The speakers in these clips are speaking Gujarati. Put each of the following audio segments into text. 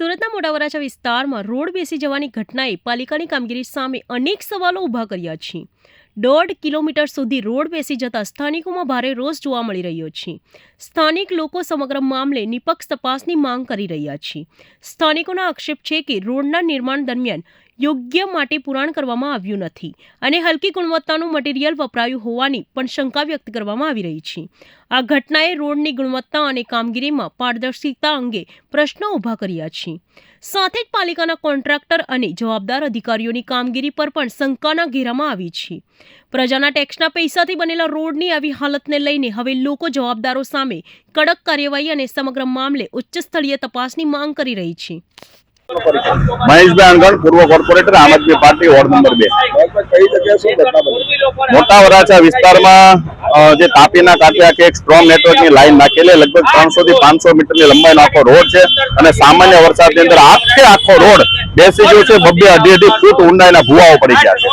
સુરતના મોટા વરાછા વિસ્તારમાં રોડ બેસી જવાની ઘટનાએ પાલિકાની કામગીરી સામે અનેક સવાલો ઊભા કર્યા છે। 1.5 કિલોમીટર સુધી રોડ બેસી જતા સ્થાનિકોમાં ભારે રોષ જોવા મળી રહ્યો છે। સ્થાનિક લોકો સમગ્ર મામલે નિષ્પક્ષ તપાસની માંગ કરી રહ્યા છે। સ્થાનિકોનો આક્ષેપ છે કે રોડના નિર્માણ દરમિયાન યોગ્ય માટે પુરાણ કરવામાં આવ્યું નથી અને હલકી ગુણવત્તાનું મટીરીયલ વપરાયું હોવાની પણ શંકા વ્યક્ત કરવામાં આવી રહી છે। આ ઘટનાએ રોડની ગુણવત્તા અને કામગીરીમાં પારદર્શિતા અંગે પ્રશ્નો ઊભા કર્યા છે। સાથે જ પાલિકાના કોન્ટ્રાક્ટર અને જવાબદાર અધિકારીઓની કામગીરી પર પણ શંકાના ઘેરામાં આવી છે। પ્રજાના ટેક્સના પૈસાથી બનેલા રોડની આવી હાલતને લઈને હવે લોકો જવાબદારો સામે કડક કાર્યવાહી અને સમગ્ર મામલે ઉચ્ચ સ્તરીય તપાસની માંગ કરી રહી છે। महेश भाई अनगढ़ पूर्व कॉर्पोरेटर आम आदमी पार्टी वॉर्ड नंबर 2 मोटा वराछा विस्तार में जे तापीना कांठिया के एक स्ट्रॉन्ग नेटवर्क की लाइन नाखेली लगभग 300 થી 500 मीटर ની લંબાઈનો આખો રોડ છે અને સામાન્ય વરસાદની અંદર આખો રોડ બેસી ગયો છે। 2.5 ફૂટ ઊંડાઈના ભૂવાઓ પડી ગયા છે।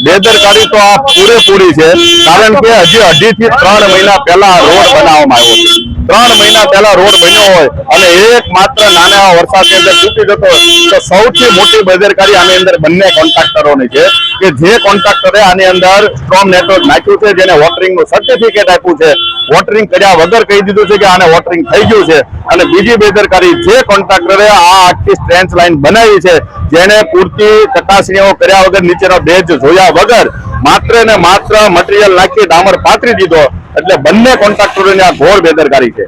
બેદરકારી तो आ पूरेपूरी है, कारण के हजी 2.5 થી 3 महीना पहला रोड बनाववामां आव्यो छे। 3 महीना पहला रोड बन्यो होय अने एक मात्र नाना वरसाद के अंदर तूटी जतो तो सौथी मोटी बेदरकारी आनी अंदर बंने कॉन्ट्राक्टरोनी छे के जे कॉन्ट्राक्टरे आनी अंदर स्ट्रॉन्ग नेटवर्क नाख्युं छे, जेने वोटरिंग નું સર્ટિફિકેટ આપ્યું છે, वोटरिंग કર્યા વગર કહી દીધું છે કે આને વોટરિંગ થઈ ગયું છે। અને બીજી બેદરકારી જે કોન્ટ્રાક્ટરે આ આખી સ્ટ્રેન્ચ લાઈન બનાવી છે, જેને પૂરતી ચકાસણીઓ કર્યા વગર નીચેનો બેઝ જોયા વગર માત્ર ને માત્ર મટીરીયલ નાખી ડામર પાથરી દીધો, એટલે બંને કોન્ટ્રાક્ટરોની આ ઘોર બેદરકારી છે।